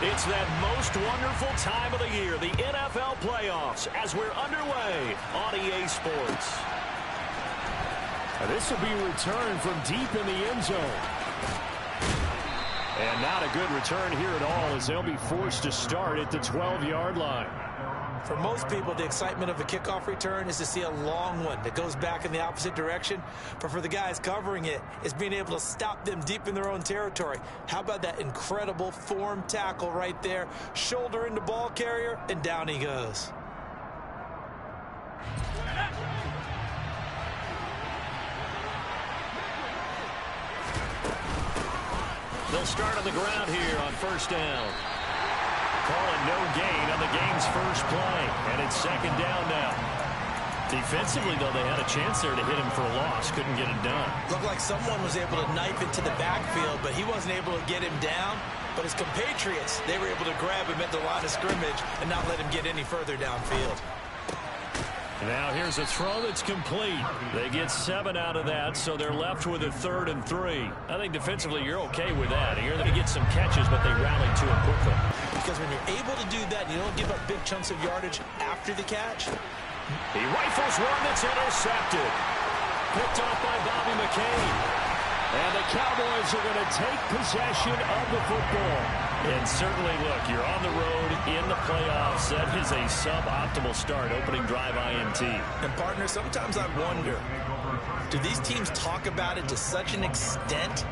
It's that most wonderful time of the year, the NFL playoffs, as we're underway on EA Sports. This will be a return from deep in the end zone. And not a good return here at all, as they'll be forced to start at the 12-yard line. For most people, the excitement of a kickoff return is to see a long one that goes back in the opposite direction. But for the guys covering it, it's being able to stop them deep in their own territory. How about that incredible form tackle right there? Shoulder into ball carrier, and down he goes. They'll start on the ground here on first down. Calling no gain on the game's first play. And it's second down now. Defensively, though, they had a chance there to hit him for a loss. Couldn't get it done. Looked like someone was able to knife into the backfield, but he wasn't able to get him down. But his compatriots, they were able to grab him at the line of scrimmage and not let him get any further downfield. Now here's a throw that's complete. They get 7 out of that, so they're left with a 3rd and 3. I think defensively you're okay with that. You're going to get some catches, but they rally to it quickly. Because when you're able to do that, you don't give up big chunks of yardage after the catch. He rifles one that's intercepted. Picked off by Bobby McCain. And the Cowboys are going to take possession of the football. And certainly, look, you're on the road in the playoffs. That is a suboptimal start, opening drive INT. And, partner, sometimes I wonder, do these teams talk about it to such an extent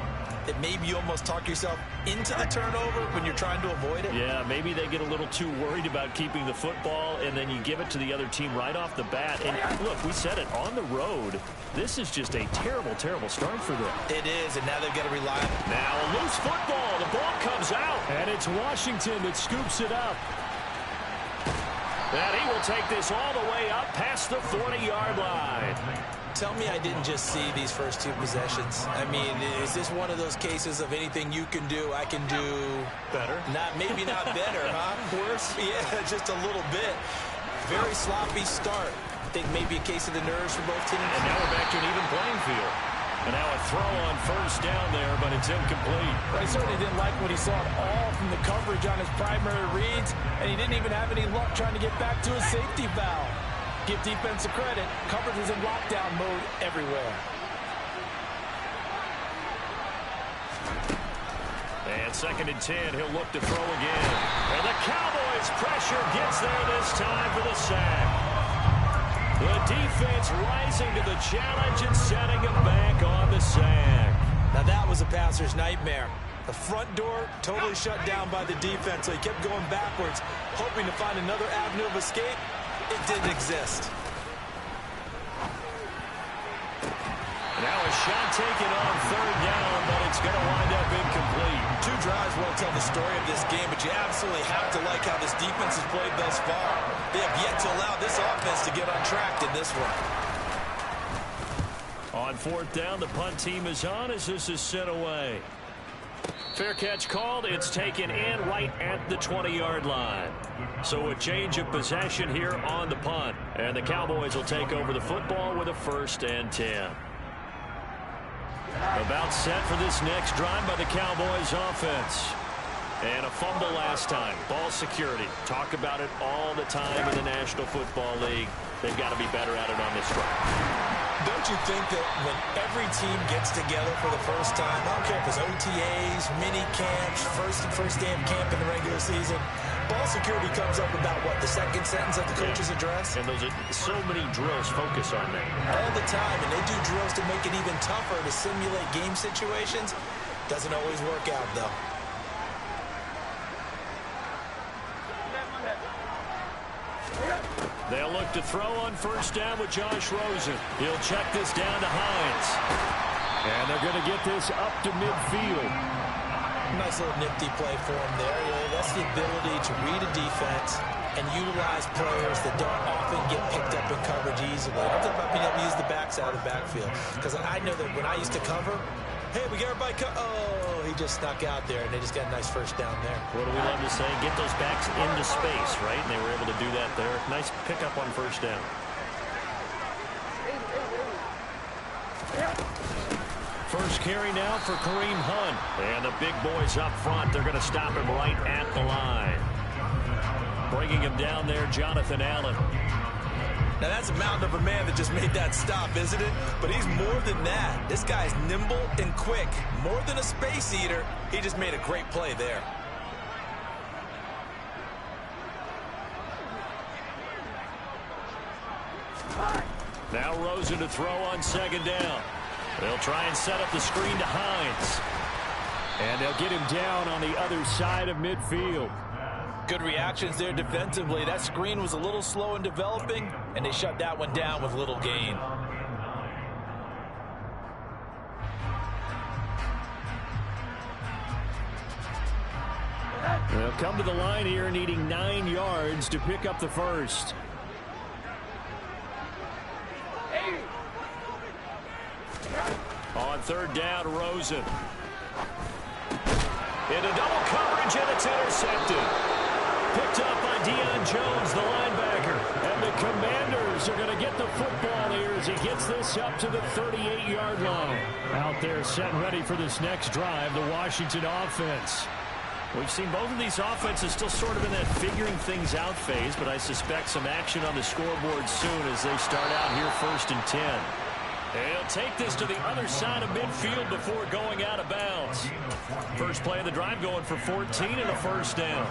that maybe you almost talk yourself into the turnover when you're trying to avoid it? Yeah, maybe they get a little too worried about keeping the football, and then you give it to the other team right off the bat. And, look, we said it, on the road, this is just a terrible, terrible start for them. It is, and now they've got to rely on it. Now a loose football. The ball comes out. And it's Washington that scoops it up. And he will take this all the way up past the 40-yard line. Tell me I didn't just see these first 2 possessions. I mean, is this one of those cases of anything you can do, I can do better? Maybe not better, huh? Worse? Yeah, just a little bit. Very sloppy start. I think maybe a case of the nerves for both teams. And now we're back to an even playing field. And now a throw on first down there, but it's incomplete. Well, he certainly didn't like what he saw at all from the coverage on his primary reads, and he didn't even have any luck trying to get back to his safety valve. Give defense a credit. Coverage was in lockdown mode everywhere. And 2nd and 10, he'll look to throw again. And the Cowboys' pressure gets there this time for the sack. The defense rising to the challenge and setting him back on the sack. Now that was a passer's nightmare. The front door totally shut down by the defense, so he kept going backwards, hoping to find another avenue of escape. It didn't exist. Now a shot taken on 3rd down, but it's going to wind up incomplete. 2 drives won't tell the story of this game, but you absolutely have to like how this defense has played thus far. They have yet to allow this offense to get on track in this one. On 4th down, the punt team is on as this is sent away. Fair catch called. It's taken in right at the 20-yard line. So a change of possession here on the punt. And the Cowboys will take over the football with a 1st and 10. About set for this next drive by the Cowboys offense. And a fumble last time. Ball security. Talk about it all the time in the National Football League. They've got to be better at it on this drive. Don't you think that when every team gets together for the first time, I don't care if it's OTAs, mini camps, first day of camp in the regular season, ball security comes up about, what, the 2nd sentence of the coach's address? And those are so many drills focus on that. All the time, and they do drills to make it even tougher to simulate game situations. Doesn't always work out, though. They'll look to throw on first down with Josh Rosen. He'll check this down to Hines. And they're going to get this up to midfield. Nice little nifty play for him there. Yeah, that's the ability to read a defense and utilize players that don't often get picked up in coverage easily. I'm talking about being able to use the backside of the backfield. Because I know that when I used to cover, hey, we got everybody oh, he just snuck out there, and they just got a nice first down there. What do we love to say? Get those backs into space, right? And they were able to do that there. Nice pickup on first down. First carry now for Kareem Hunt. And the big boys up front, they're going to stop him right at the line. Bringing him down there, Jonathan Allen. Now that's a mountain of a man that just made that stop, isn't it? But he's more than that. This guy's nimble and quick. More than a space eater. He just made a great play there. Now Rosen to throw on second down. They'll try and set up the screen to Hines. And they'll get him down on the other side of midfield. Good reactions there defensively. That screen was a little slow in developing, and they shut that one down with little gain. They'll come to the line here needing 9 yards to pick up the first. On third down, Rosen. Into double coverage, and it's intercepted. Picked up by Deion Jones, the linebacker. And the Commanders are going to get the football here as he gets this up to the 38-yard line. Out there set and ready for this next drive, the Washington offense. We've seen both of these offenses still sort of in that figuring things out phase, but I suspect some action on the scoreboard soon as they start out here 1st and 10. He'll take this to the other side of midfield before going out of bounds. First play of the drive going for 14 and a first down.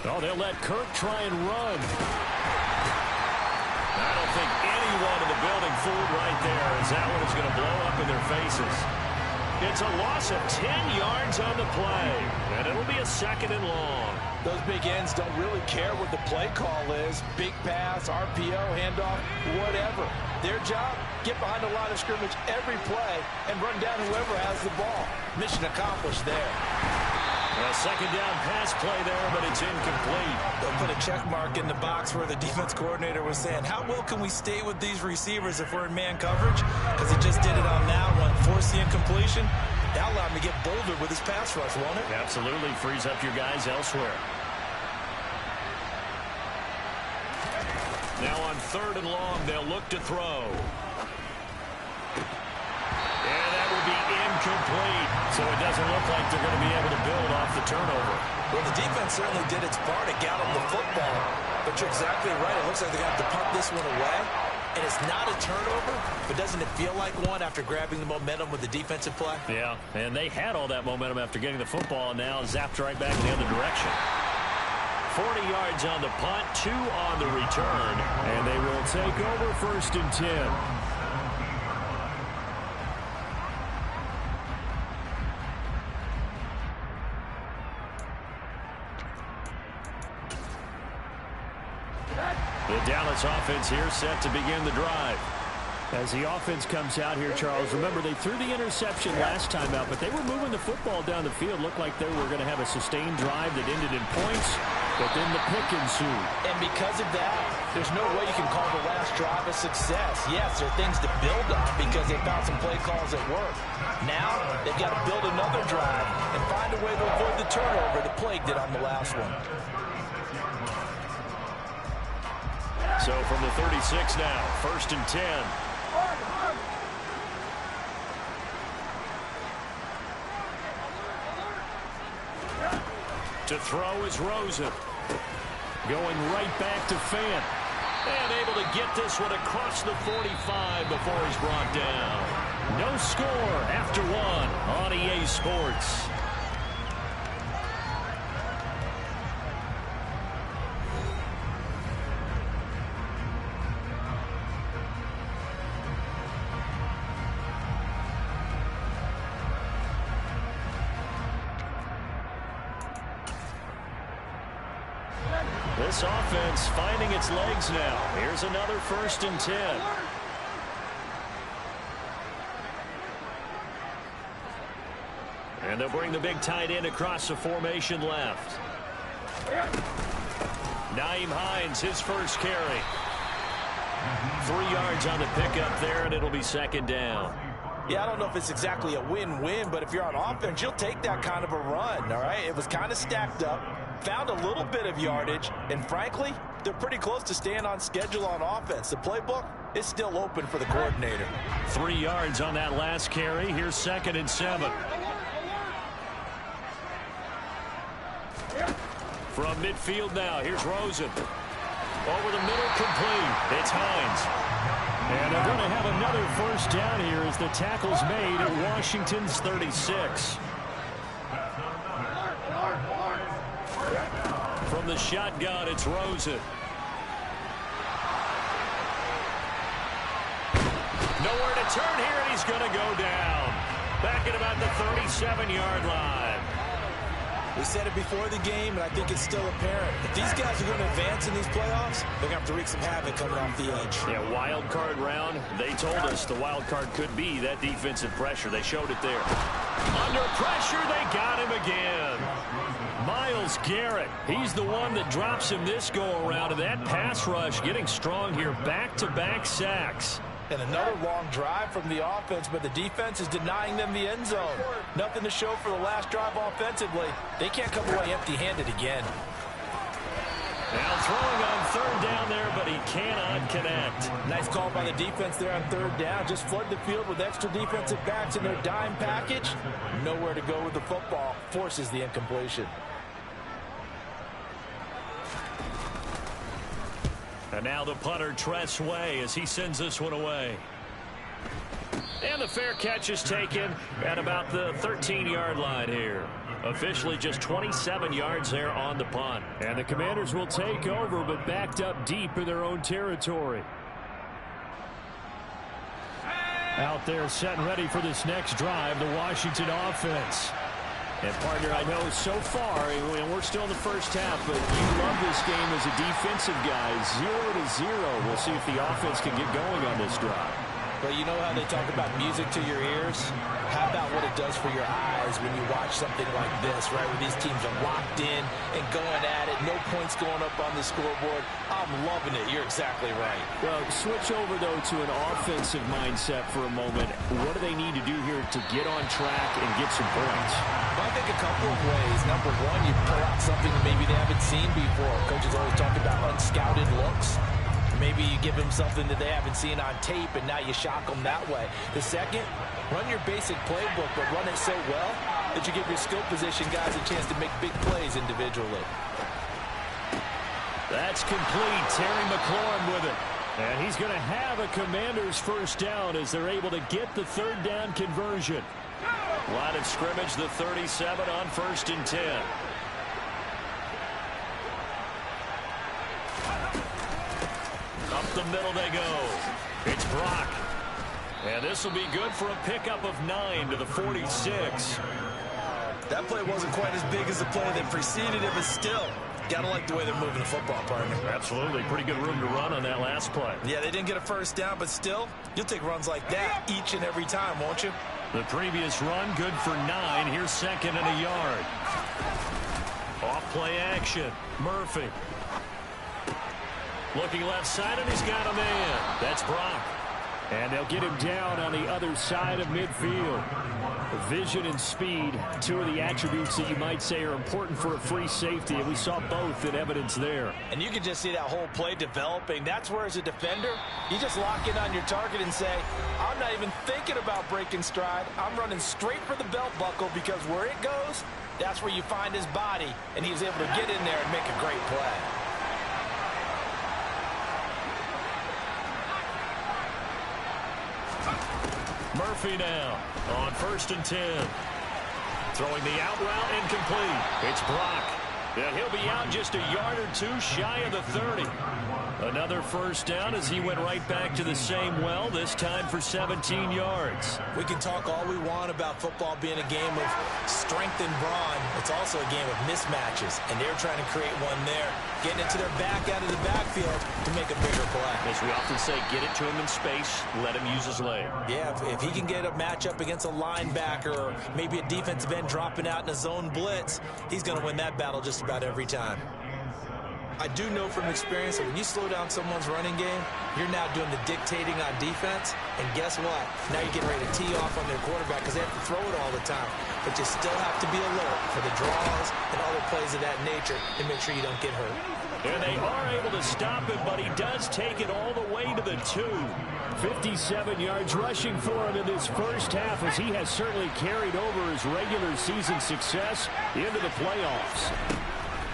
Oh, they'll let Kirk try and run. I don't think anyone in the building fooled right there, as that one is going to blow up in their faces. It's a loss of 10 yards on the play, and it'll be a 2nd and long. Those big ends don't really care what the play call is. Big pass, RPO, handoff, whatever. Their job, get behind the line of scrimmage every play and run down whoever has the ball. Mission accomplished there. A 2nd down pass play there, but it's incomplete. They'll put a check mark in the box where the defense coordinator was saying, how well can we stay with these receivers if we're in man coverage? Because he just did it on that one. Force the incompletion. That'll allow him to get bolder with his pass rush, won't it? Absolutely. Frees up your guys elsewhere. Now on 3rd and long, they'll look to throw. And that will be incomplete. So it doesn't look like they're going to be able to build off the turnover. Well, the defense certainly did its part to gallop the football. But you're exactly right. It looks like they're going to have to punt this one away. And it's not a turnover, but doesn't it feel like one after grabbing the momentum with the defensive play? Yeah, and they had all that momentum after getting the football, and now zapped right back in the other direction. 40 yards on the punt, 2 on the return, and they will take over 1st and 10. The Dallas offense here set to begin the drive. As the offense comes out here, Charles, remember they threw the interception last time out, but they were moving the football down the field. Looked like they were going to have a sustained drive that ended in points, but then the pick ensued. And because of that, there's no way you can call the last drive a success. Yes, there are things to build on because they found some play calls that work. Now, they've got to build another drive and find a way to avoid the turnover that plagued it on the last one. So from the 36 now, 1st and 10. To throw is Rosen. Going right back to Fant. And able to get this one across the 45 before he's brought down. No score after 1 on EA Sports. This offense finding its legs now. Here's another 1st and 10. And they'll bring the big tight end across the formation left. Nyheim Hines, his first carry. 3 yards on the pickup there, and it'll be 2nd down. Yeah, I don't know if it's exactly a win-win, but if you're on offense, you'll take that kind of a run, all right? It was kind of stacked up. found a little bit of yardage, and frankly, they're pretty close to staying on schedule on offense. The playbook is still open for the coordinator. 3 yards on that last carry. Here's 2nd and 7. From midfield now, here's Rosen. Over the middle, complete. It's Hines. And they're going to have another first down here as the tackle's made at Washington's 36. From the shotgun, it's Rosen. Nowhere to turn here, and he's going to go down. Back at about the 37-yard line. We said it before the game, and I think it's still apparent. If these guys are going to advance in these playoffs, they're going to have to wreak some havoc coming off the edge. Yeah, wild card round. They told us the wild card could be that defensive pressure. They showed it there. Under pressure, they got him again. Myles Garrett, he's the one that drops him this go-around, and that pass rush getting strong here. Back-to-back sacks. And another long drive from the offense, but the defense is denying them the end zone. Nothing to show for the last drive offensively. They can't come away empty-handed again. Now throwing on 3rd down there, but he cannot connect. Nice call by the defense there on 3rd down. Just flood the field with extra defensive backs in their dime package. Nowhere to go with the football. Forces the incompletion. And now the punter, Tress Way, as he sends this one away. And the fair catch is taken at about the 13-yard line here. Officially just 27 yards there on the punt. And the Commanders will take over, but backed up deep in their own territory. Out there set and ready for this next drive, the Washington offense. And, partner, I know so far, and we're still in the first half, but you love this game as a defensive guy. 0-0. We'll see if the offense can get going on this drive. But you know how they talk about music to your ears? How about what it does for your eyes when you watch something like this, right? Where these teams are locked in and going at it. No points going up on the scoreboard. I'm loving it. You're exactly right. Well, switch over, though, to an offensive mindset for a moment. What do they need to do here to get on track and get some points? Well, I think a couple of ways. Number one, you pull out something that maybe they haven't seen before. Coaches always talk about unscouted looks. Maybe you give them something that they haven't seen on tape, and now you shock them that way. The second, run your basic playbook, but run it so well that you give your skill position guys a chance to make big plays individually. That's complete. Terry McLaurin with it. And he's going to have a Commander's first down as they're able to get the 3rd down conversion. Line of scrimmage, the 37 on 1st and 10. Up the middle they go. It's Brock. And this will be good for a pickup of 9 to the 46. That play wasn't quite as big as the play that preceded it, but still, gotta like the way they're moving the football, partner. Absolutely. Pretty good room to run on that last play. Yeah, they didn't get a first down, but still, you'll take runs like that each and every time, won't you? The previous run, good for 9. Here's 2nd and a yard. Off play action. Murphy. Looking left side, and he's got a man. That's Brock. And they'll get him down on the other side of midfield. Vision and speed, 2 of the attributes that you might say are important for a free safety, and we saw both in evidence there. And you can just see that whole play developing. That's where, as a defender, you just lock in on your target and say, I'm not even thinking about breaking stride. I'm running straight for the belt buckle, because where it goes, that's where you find his body, and he was able to get in there and make a great play. Murphy now on 1st and 10. Throwing the out route, incomplete. It's Brock. And he'll be out just a yard or 2 shy of the 30. Another first down as he went right back to the same well, this time for 17 yards. We can talk all we want about football being a game of strength and brawn. It's also a game of mismatches, and they're trying to create one there, getting it to their back out of the backfield to make a bigger play. As we often say, get it to him in space, let him use his leg. Yeah, if he can get a matchup against a linebacker or maybe a defensive end dropping out in a zone blitz, he's going to win that battle just about every time. I do know from experience that when you slow down someone's running game, you're now doing the dictating on defense. And guess what? Now you're getting ready to tee off on their quarterback because they have to throw it all the time. But you still have to be alert for the draws and other plays of that nature to make sure you don't get hurt. And they are able to stop him, but he does take it all the way to the 2. 57 yards rushing for him in this first half, as he has certainly carried over his regular season success into the playoffs.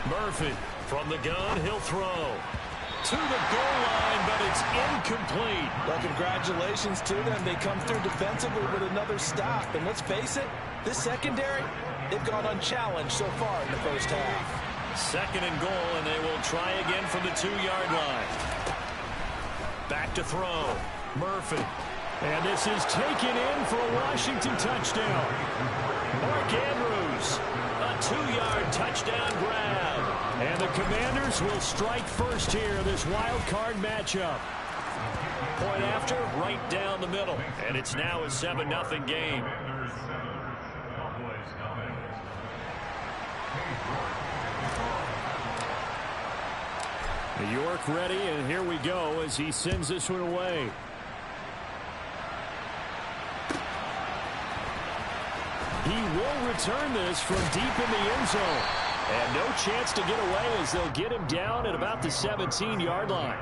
Murphy from the gun, he'll throw to the goal line, but it's incomplete. Well, congratulations to them. They come through defensively with another stop. And let's face it, this secondary, they've gone unchallenged so far in the first half. 2nd and goal, and they will try again from the 2-yard line. Back to throw. Murphy. And this is taken in for a Washington touchdown. Mark Andrews, a 2-yard touchdown grab. And the Commanders will strike first here in this wild card matchup. Point after, right down the middle. And it's now a 7-0 game. New York ready, and here we go as he sends this one away. He will return this from deep in the end zone. And no chance to get away as they'll get him down at about the 17-yard line.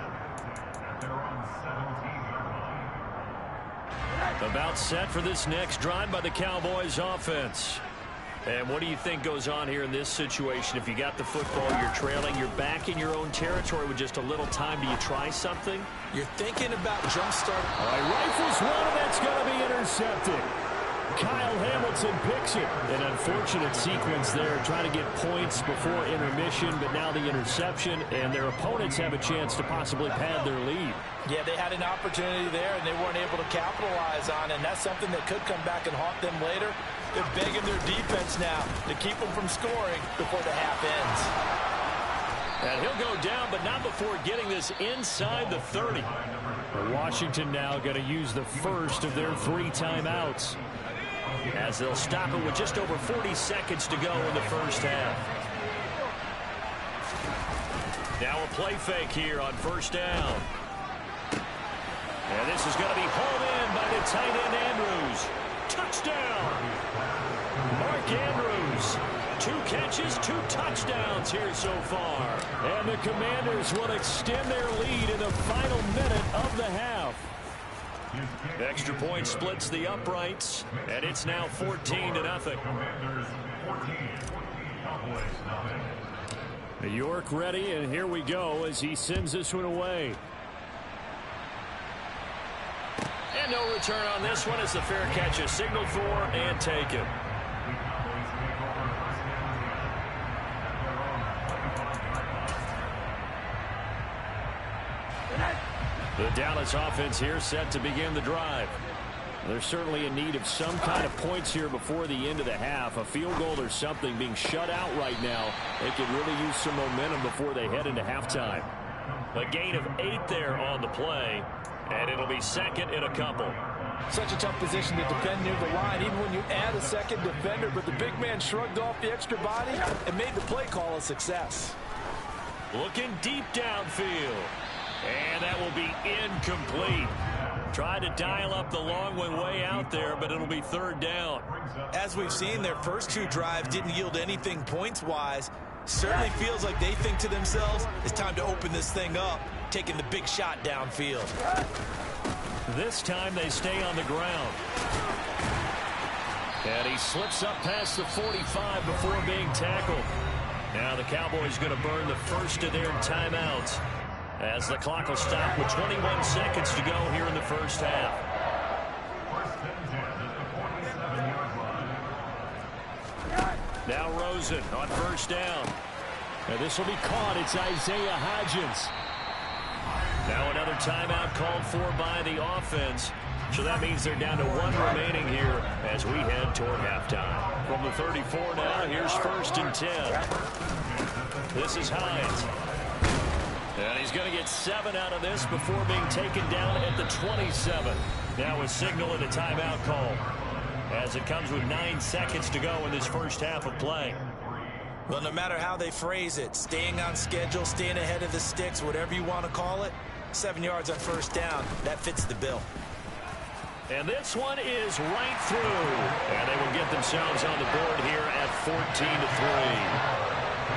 About set for this next drive by the Cowboys offense. And what do you think goes on here in this situation? If you got the football, you're trailing, you're back in your own territory with just a little time. Do you try something? You're thinking about jump start. All right, rifles one, and that's going to be intercepted. Kyle Hamilton picks it. An unfortunate sequence there, trying to get points before intermission, but now the interception, and their opponents have a chance to possibly pad their lead. Yeah, they had an opportunity there, and they weren't able to capitalize on it, and that's something that could come back and haunt them later. They're begging their defense now to keep them from scoring before the half ends. And he'll go down, but not before getting this inside the 30. Washington now going to use the first of their 3 timeouts, as they'll stop it with just over 40 seconds to go in the first half. Now a play fake here on first down. And this is going to be hauled in by the tight end Andrews. Touchdown! Mark Andrews. 2 catches, 2 touchdowns here so far. And the Commanders will extend their lead in the final minute of the half. Extra point splits the uprights, and it's now 14-0. New York ready, and here we go as he sends this one away. And no return on this one as the fair catch is signaled for and taken. The Dallas offense here set to begin the drive. They're certainly in need of some kind of points here before the end of the half. A field goal or something, being shut out right now. They could really use some momentum before they head into halftime. A gain of 8 there on the play, and it'll be second in a couple. Such a tough position to defend near the line, even when you add a second defender, but the big man shrugged off the extra body and made the play call a success. Looking deep downfield. And that will be incomplete. Tried to dial up the long way out there, but it'll be 3rd down. As we've seen, their first 2 drives didn't yield anything points-wise. Certainly feels like they think to themselves, it's time to open this thing up, taking the big shot downfield. This time they stay on the ground. And he slips up past the 45 before being tackled. Now the Cowboys going to burn the first of their timeouts, as the clock will stop with 21 seconds to go here in the first half. Now Rosen on first down. And this will be caught. It's Isaiah Hodgins. Now another timeout called for by the offense. So that means they're down to 1 remaining here as we head toward halftime. From the 34 now, here's 1st and 10. This is Hines. And he's going to get 7 out of this before being taken down at the 27. Now a signal and a timeout call, as it comes with 9 seconds to go in this first half of play. Well, no matter how they phrase it, staying on schedule, staying ahead of the sticks, whatever you want to call it, 7 yards on first down, that fits the bill. And this one is right through. And they will get themselves on the board here at 14-3.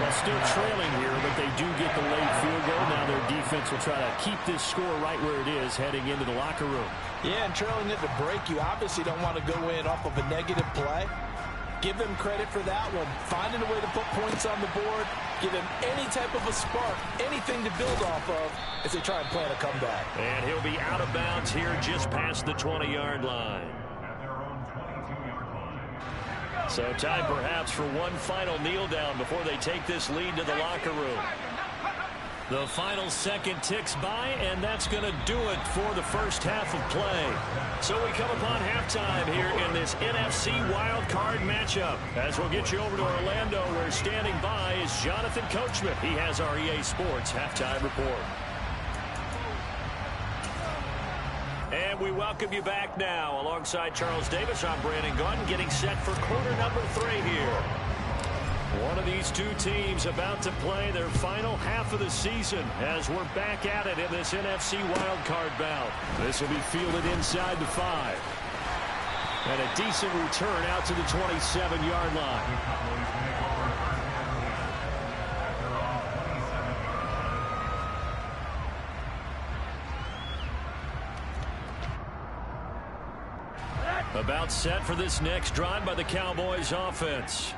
Well, still trailing here, but they do get the late field goal. Now their defense will try to keep this score right where it is heading into the locker room. Yeah, and trailing at the break, you obviously don't want to go in off of a negative play. Give them credit for that one. Finding a way to put points on the board, give them any type of a spark, anything to build off of as they try and plan a comeback. And he'll be out of bounds here just past the 20-yard line. So time perhaps for one final kneel down before they take this lead to the locker room. The final second ticks by, and that's going to do it for the first half of play. So we come upon halftime here in this NFC wildcard matchup. As we'll get you over to Orlando, where standing by is Jonathan Coachman. He has our EA Sports halftime report. And we welcome you back now. Alongside Charles Davis, I'm Brandon Gaudin, getting set for quarter number 3 here. One of these two teams about to play their final half of the season as we're back at it in this NFC wildcard bout. This will be fielded inside the 5. And a decent return out to the 27-yard line. About set for this next drive by the Cowboys offense.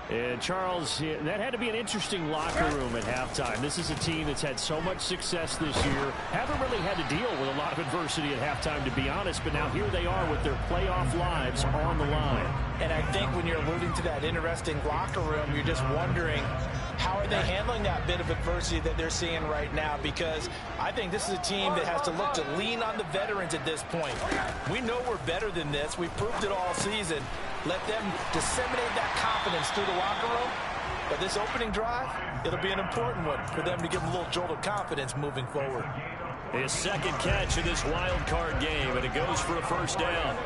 And Charles, that had to be an interesting locker room at halftime. This is a team that's had so much success this year. Haven't really had to deal with a lot of adversity at halftime, to be honest. But now here they are with their playoff lives on the line. And I think when you're alluding to that interesting locker room, you're just wondering, how are they handling that bit of adversity that they're seeing right now? Because I think this is a team that has to look to lean on the veterans at this point. We know we're better than this. We've proved it all season. Let them disseminate that confidence through the locker room. But this opening drive, it'll be an important one for them to give them a little jolt of confidence moving forward. His second catch in this wild card game, and it goes for a first down.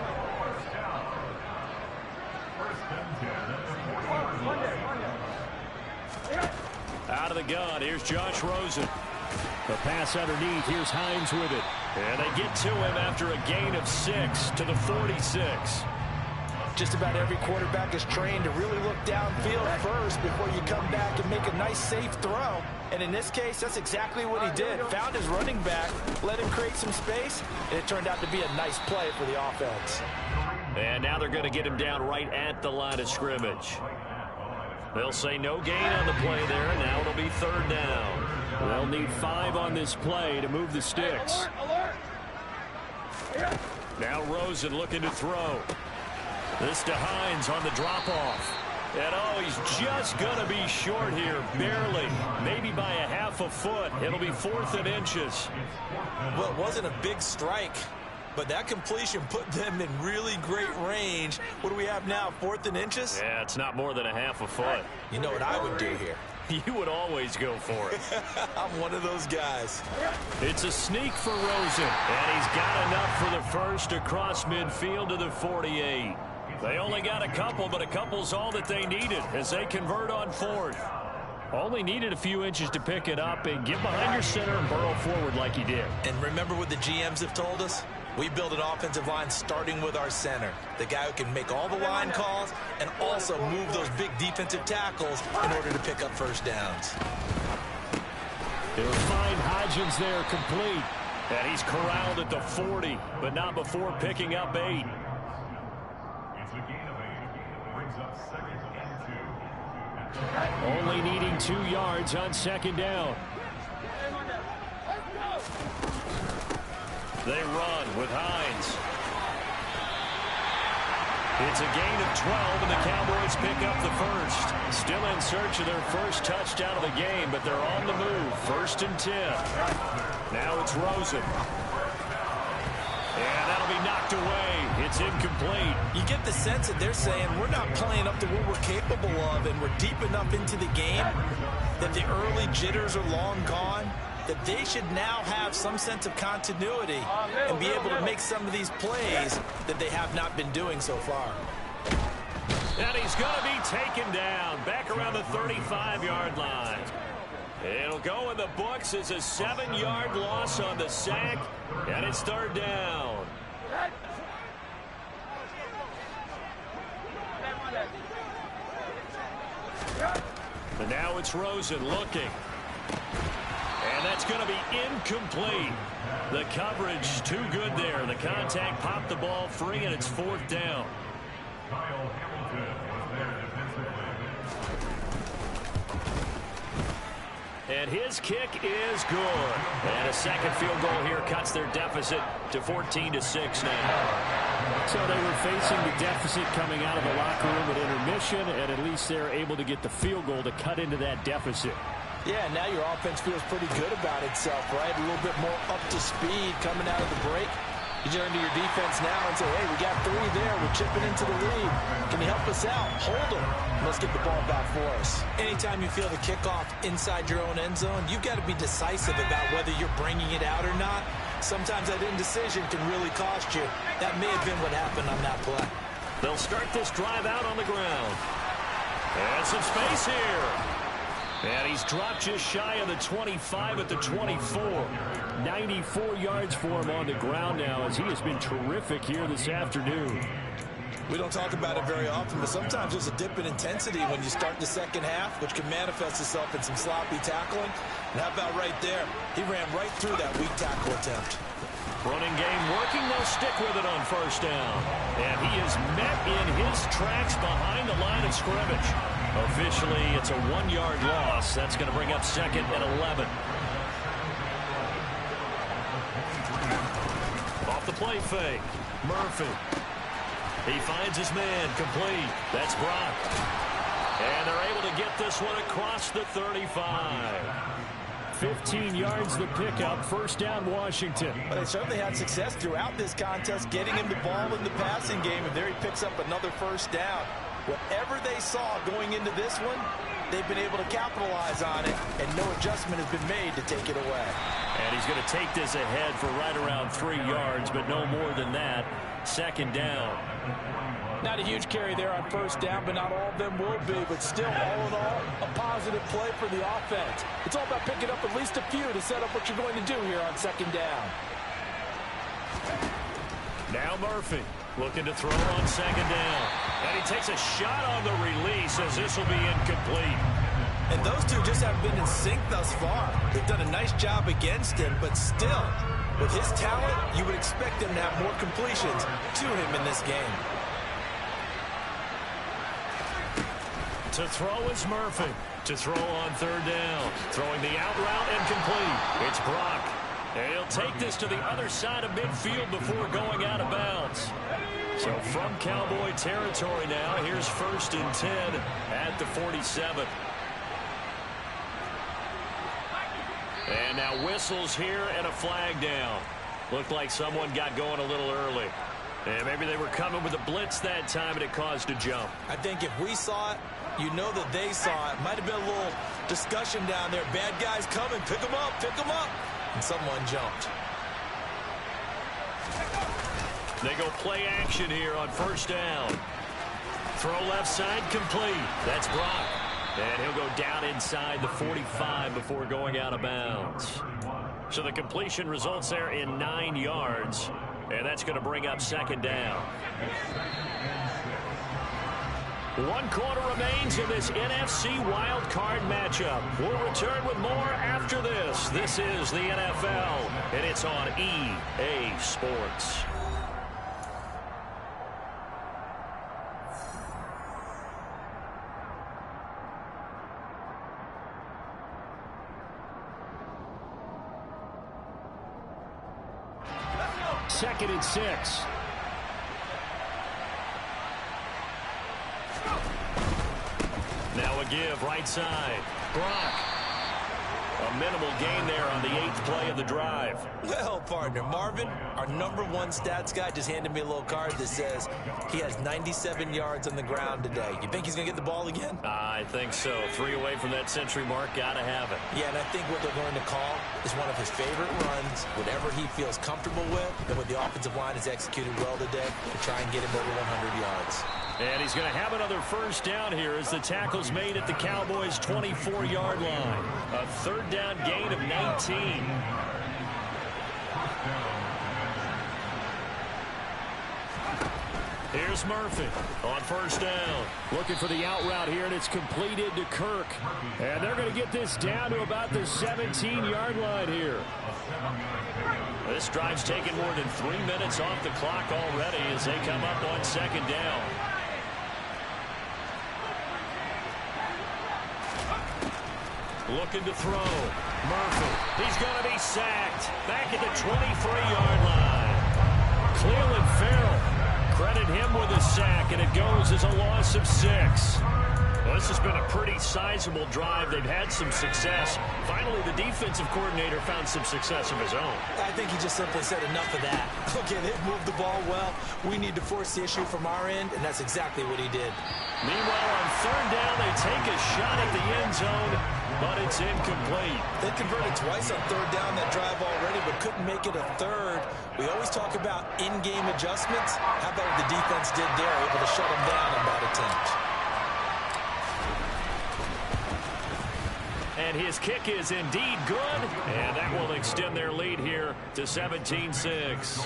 Out of the gun, here's Josh Rosen. The pass underneath, here's Hines with it. And they get to him after a gain of 6 to the 46. Just about every quarterback is trained to really look downfield first before you come back and make a nice, safe throw. And in this case, that's exactly what he did. Found his running back, let him create some space, and it turned out to be a nice play for the offense. And now they're going to get him down right at the line of scrimmage. They'll say no gain on the play there. Now it'll be third down. They'll need 5 on this play to move the sticks. Now Rosen looking to throw. This to Hines on the drop-off. And, oh, he's just going to be short here, barely. Maybe by a half a foot. It'll be 4th and inches. Well, it wasn't a big strike, but that completion put them in really great range. What do we have now, 4th and inches? Yeah, it's not more than a half a foot. You know what I would do here? You would always go for it. I'm one of those guys. It's a sneak for Rosen, and he's got enough for the first across midfield to the 48. They only got a couple, but a couple's all that they needed as they convert on 4th. Only needed a few inches to pick it up and get behind your center and burrow forward like he did. And remember what the GMs have told us? We build an offensive line starting with our center, the guy who can make all the line calls and also move those big defensive tackles in order to pick up first downs. They'll find Hodgins there complete. And he's corralled at the 40, but not before picking up 8. Only needing 2 yards on second down. They run with Hines. It's a gain of 12, and the Cowboys pick up the first. Still in search of their first touchdown of the game, but they're on the move. 1st and 10. Now it's Rosen. And that'll be knocked away. It's incomplete. You get the sense that they're saying we're not playing up to what we're capable of, and we're deep enough into the game that the early jitters are long gone, that they should now have some sense of continuity and be able to make some of these plays that they have not been doing so far. And he's going to be taken down back around the 35-yard line. It'll go in the books as a 7-yard loss on the sack, and it's third down. And now it's Rosen looking. And that's going to be incomplete. The coverage too good there. The contact popped the ball free, and it's fourth down. And his kick is good. And a second field goal here cuts their deficit to 14-6 now. So they were facing the deficit coming out of the locker room at intermission, and at least they're able to get the field goal to cut into that deficit. Yeah, now your offense feels pretty good about itself, right? A little bit more up to speed coming out of the break. You turn to your defense now and say, hey, we got 3 there. We're chipping into the lead. Can you help us out? Hold them. Let's get the ball back for us. Anytime you feel the kickoff inside your own end zone, you've got to be decisive about whether you're bringing it out or not. Sometimes that indecision can really cost you. That may have been what happened on that play. They'll start this drive out on the ground. And some space here. And he's dropped just shy of the 25 at the 24. 94 yards for him on the ground now, as he has been terrific here this afternoon. We don't talk about it very often, but sometimes there's a dip in intensity when you start the second half, which can manifest itself in some sloppy tackling. And how about right there? He ran right through that weak tackle attempt. Running game working. They'll stick with it on first down. And he is met in his tracks behind the line of scrimmage. Officially, it's a 1-yard loss. That's going to bring up second and 11. Off the play fake. Murphy. He finds his man complete. That's Brock. And they're able to get this one across the 35. 15 yards the pickup. First down, Washington. But they certainly had success throughout this contest, getting him the ball in the passing game, and there he picks up another first down. Whatever they saw going into this one, they've been able to capitalize on it, and no adjustment has been made to take it away. And he's going to take this ahead for right around 3 yards, but no more than that. Second down. Not a huge carry there on first down, but not all of them will be. But still, all in all, a positive play for the offense. It's all about picking up at least a few to set up what you're going to do here on second down. Now Murphy looking to throw on second down. And he takes a shot on the release as this will be incomplete. And those two just haven't been in sync thus far. They've done a nice job against him, but still, with his talent, you would expect him to have more completions to him in this game. To throw is Murphy. To throw on third down. Throwing the out route and complete. It's Brock. And he'll take this to the other side of midfield before going out of bounds. So from Cowboy territory now, here's first and 10 at the 47. And now whistles here and a flag down. Looked like someone got going a little early. And maybe they were coming with a blitz that time and it caused a jump. I think if we saw it, you know that they saw it. Might have been a little discussion down there. Bad guys coming. Pick them up. Pick them up. And someone jumped. They go play action here on first down. Throw left side complete. That's Brock. And he'll go down inside the 45 before going out of bounds. So the completion results there in 9 yards. And that's going to bring up second down. 1 quarter remains in this NFC Wild Card matchup. We'll return with more after this. This is the NFL, and it's on EA Sports. Second and 6. Now a give, right side. Brock. A minimal gain there on the 8th play of the drive. Well, partner, Marvin, our #1 stats guy, just handed me a little card that says he has 97 yards on the ground today. You think he's going to get the ball again? I think so. 3 away from that century mark. Got to have it. Yeah, and I think what they're going to call is one of his favorite runs, whatever he feels comfortable with, and what the offensive line has executed well today to try and get him over 100 yards. And he's going to have another first down here as the tackle's made at the Cowboys' 24-yard line. A third down gain of 19. Here's Murphy on first down. Looking for the out route here, and it's completed to Kirk. And they're going to get this down to about the 17-yard line here. This drive's taken more than 3 minutes off the clock already as they come up on second down. Looking to throw. Murphy. He's going to be sacked. Back at the 23-yard line. Cleveland Farrell. Credit him with a sack, and it goes as a loss of 6. Well, this has been a pretty sizable drive. They've had some success. Finally, the defensive coordinator found some success of his own. I think he just simply said enough of that. Okay, they've moved the ball well. We need to force the issue from our end, and that's exactly what he did. Meanwhile, on third down, they take a shot at the end zone, but it's incomplete. They converted twice on third down that drive already, but couldn't make it a third. We always talk about in-game adjustments. How about what the defense did there, able to shut them down on that attempt. And his kick is indeed good, and that will extend their lead here to 17-6.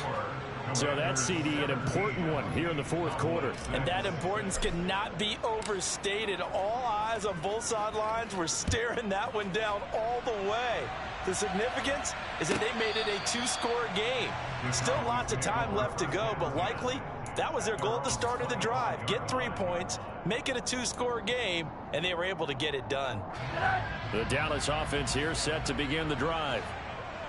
So that's, CD, an important one here in the fourth quarter. And that importance cannot be overstated. All eyes on both sidelines were staring that one down all the way. The significance is that they made it a 2-score game. Still lots of time left to go, but likely that was their goal at the start of the drive. Get 3 points, make it a 2-score game, and they were able to get it done. The Dallas offense here set to begin the drive.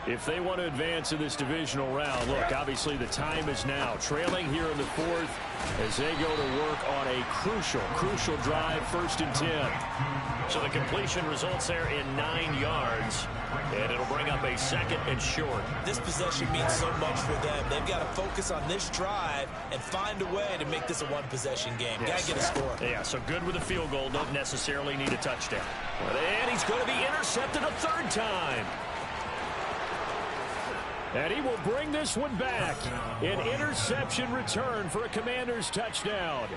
If they want to advance in this divisional round, look, obviously the time is now. Trailing here in the fourth as they go to work on a crucial drive, 1st and 10. So the completion results there in 9 yards, and it'll bring up a 2nd and short. This possession means so much for them. They've got to focus on this drive and find a way to make this a one-possession game. Yes. Got to get a score. Yeah, so good with a field goal. Don't necessarily need a touchdown. And he's going to be intercepted a 3rd time. And he will bring this one back. An interception return for a Commanders touchdown.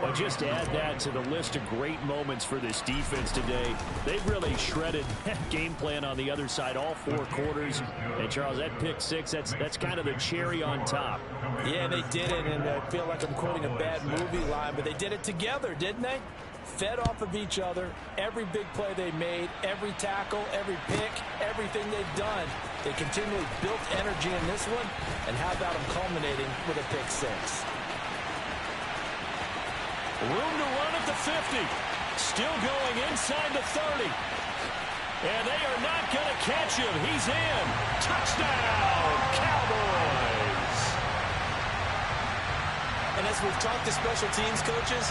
Well, just add that to the list of great moments for this defense today. They've really shredded that game plan on the other side all 4 quarters. And, Charles, that pick 6, that's kind of the cherry on top. Yeah, they did it, and I feel like I'm quoting a bad movie line, but they did it together, didn't they? Fed off of each other, every big play they made, every tackle, every pick, everything they've done. They continually built energy in this one, and how about them culminating with a pick 6? Room to run at the 50. Still going inside the 30. And they are not going to catch him. He's in. Touchdown, Cowboys. And as we've talked to special teams coaches,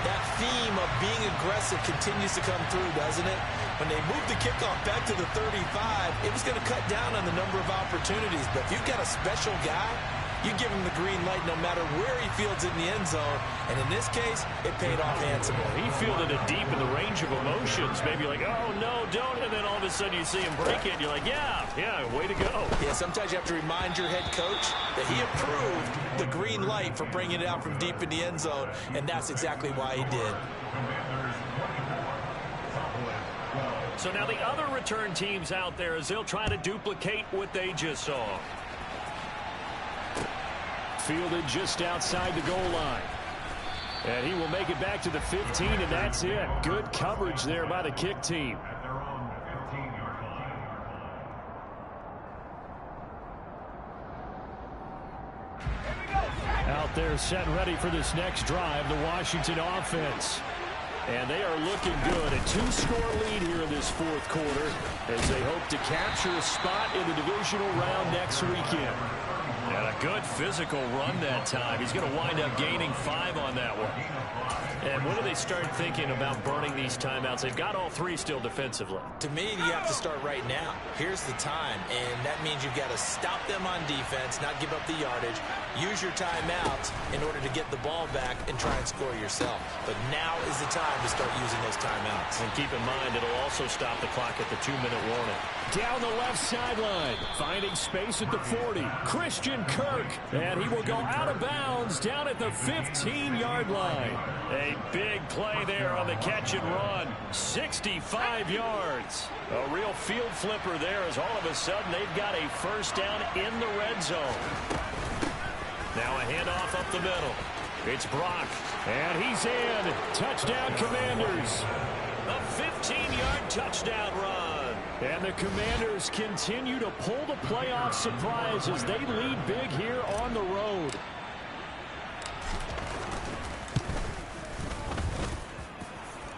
that theme of being aggressive continues to come through, doesn't it? When they moved the kickoff back to the 35, it was going to cut down on the number of opportunities. But if you've got a special guy, you give him the green light no matter where he fields it in the end zone. And in this case, it paid off handsomely. He fielded it deep in the range of emotions. Maybe like, oh, no, don't. And then all of a sudden you see him break it. And you're like, yeah, way to go. Yeah, sometimes you have to remind your head coach that he approved the green light for bringing it out from deep in the end zone. And that's exactly why he did. So now the other return teams out there as they'll try to duplicate what they just saw. Fielded just outside the goal line. And he will make it back to the 15, and that's it. Good coverage there by the kick team. Out there set and ready for this next drive, the Washington offense. And they are looking good. A 2-score lead here in this fourth quarter as they hope to capture a spot in the divisional round next weekend. And a good physical run that time. He's going to wind up gaining 5 on that one. And when do they start thinking about burning these timeouts? They've got all 3 still defensively. To me, you have to start right now. Here's the time, and that means you've got to stop them on defense, not give up the yardage, use your timeouts in order to get the ball back and try and score yourself. But now is the time to start using those timeouts. And keep in mind, it'll also stop the clock at the 2-minute warning. Down the left sideline, finding space at the 40. Christian Christian Kirk, and he will go out of bounds down at the 15-yard line. A big play there on the catch and run. 65 yards. A real field flipper there as all of a sudden they've got a first down in the red zone. Now a handoff up the middle. It's Brock, and he's in. Touchdown, Commanders. A 15-yard touchdown run. And the Commanders continue to pull the playoff surprise as they lead big here on the road.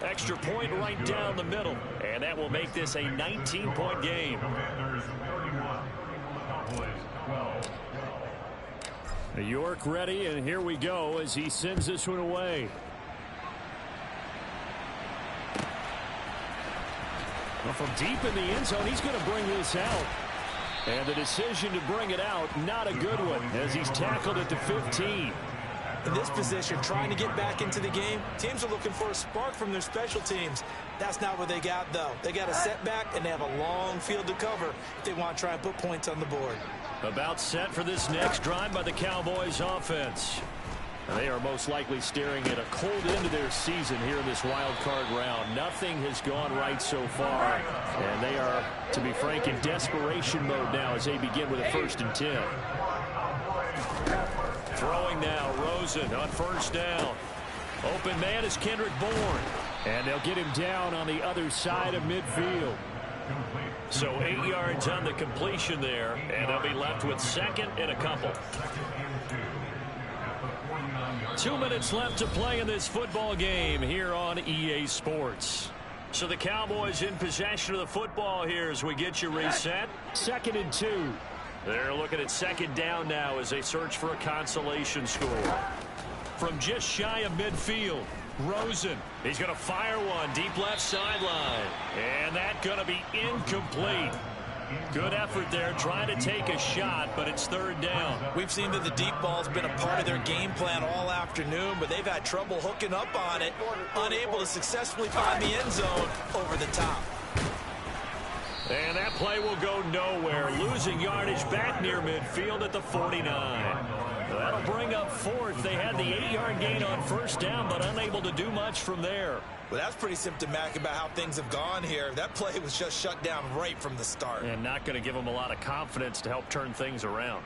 Extra point right down the middle. And that will make this a 19-point game. York ready, and here we go as he sends this one away. Well, from deep in the end zone, he's going to bring this out. And the decision to bring it out, not a good one, as he's tackled at the 15. In this position, trying to get back into the game, teams are looking for a spark from their special teams. That's not what they got, though. They got a setback, and they have a long field to cover if they want to try and put points on the board. About set for this next drive by the Cowboys offense. And they are most likely staring at a cold end of their season here in this wild card round. Nothing has gone right so far. And they are, to be frank, in desperation mode now as they begin with a 1st and 10. Throwing now, Rosen on first down. Open man is Kendrick Bourne. And they'll get him down on the other side of midfield. So 8 yards on the completion there, and they'll be left with 2nd and a couple. 2 minutes left to play in this football game here on EA Sports. So the Cowboys in possession of the football here as we get you reset. 2nd and 2. They're looking at 2nd down now as they search for a consolation score. From just shy of midfield, Rosen. He's going to fire one deep left sideline. And that's going to be incomplete. Good effort there trying to take a shot, but it's 3rd down. We've seen that the deep ball's been a part of their game plan all afternoon, but they've had trouble hooking up on it, unable to successfully find the end zone over the top. And that play will go nowhere, losing yardage back near midfield at the 49. That'll bring up 4th. They had the 8-yard gain on 1st down, but unable to do much from there. Well, that's pretty symptomatic about how things have gone here. That play was just shut down right from the start. And not going to give them a lot of confidence to help turn things around.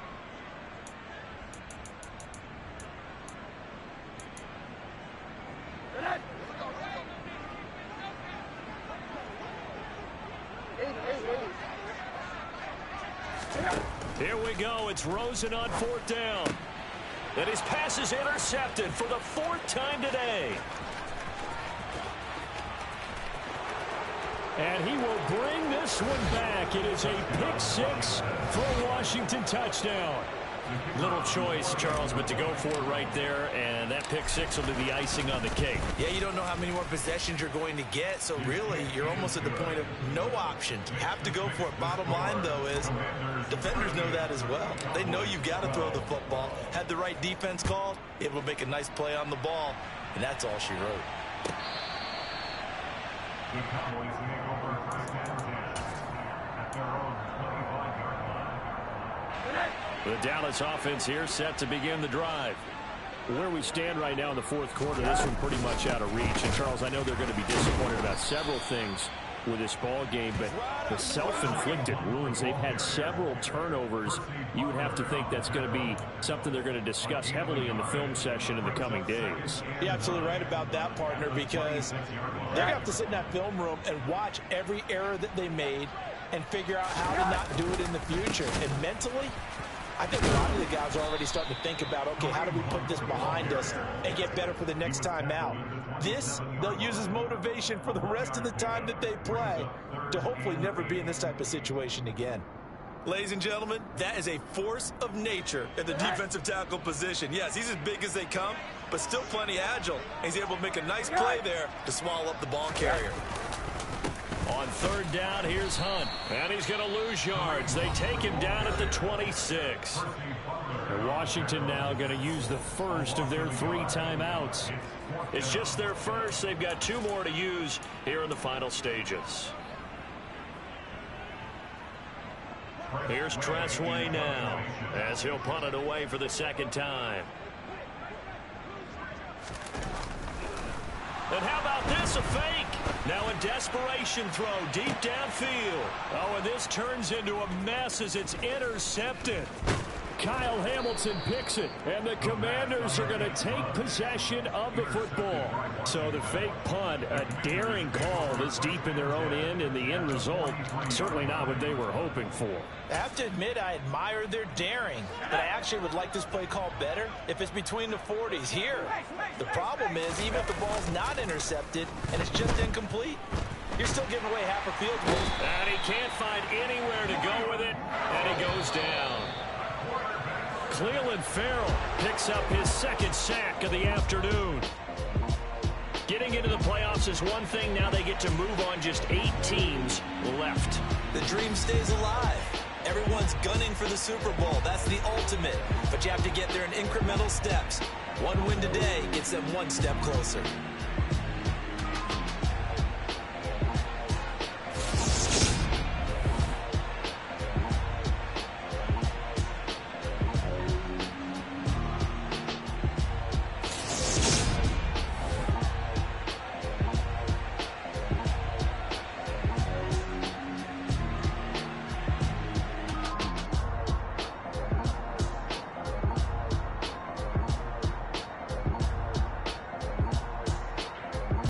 Here we go. It's Rosen on 4th down. And his pass is intercepted for the 4th time today. And he will bring this one back. It is a pick 6 for a Washington touchdown. Little choice, Charles, but to go for it right there, and that pick 6 will be the icing on the cake. Yeah, you don't know how many more possessions you're going to get, so really you're almost at the point of no options. You have to go for it. Bottom line, though, is defenders know that as well. They know you've got to throw the football. Had the right defense called, able to make a nice play on the ball, and that's all she wrote. The Cowboys make over first and 10 at their own 25-yard line. The Dallas offense here set to begin the drive. Where we stand right now in the 4th quarter, this one pretty much out of reach. And Charles, I know they're going to be disappointed about several things with this ball game, but the self-inflicted wounds, they've had several turnovers. You would have to think that's going to be something they're going to discuss heavily in the film session in the coming days. You're absolutely right about that, partner, because they're going to have to sit in that film room and watch every error that they made and figure out how to not do it in the future. And mentally, I think a lot of the guys are already starting to think about, okay, how do we put this behind us and get better for the next time out? This, they'll use as motivation for the rest of the time that they play to hopefully never be in this type of situation again. Ladies and gentlemen, that is a force of nature in the defensive tackle position. Yes, he's as big as they come, but still plenty agile. He's able to make a nice play there to swallow up the ball carrier. On 3rd down, here's Hunt. And he's going to lose yards. They take him down at the 26. And Washington now going to use the first of their 3 timeouts. It's just their first. They've got 2 more to use here in the final stages. Here's Tressway now as he'll punt it away for the second time. And how about this, a fake? Now a desperation throw deep downfield. Oh, and this turns into a mess as it's intercepted. Kyle Hamilton picks it, and the Commanders are going to take possession of the football. So the fake punt, a daring call this deep in their own end, and the end result, certainly not what they were hoping for. I have to admit, I admire their daring, but I actually would like this play called better if it's between the 40s here. The problem is, even if the ball's not intercepted and it's just incomplete, you're still giving away half a field goal. And he can't find anywhere to go with it, and he goes down. Cleveland Farrell picks up his second sack of the afternoon. Getting into the playoffs is one thing. Now they get to move on. Just 8 teams left. The dream stays alive. Everyone's gunning for the Super Bowl. That's the ultimate. But you have to get there in incremental steps. One win today gets them one step closer.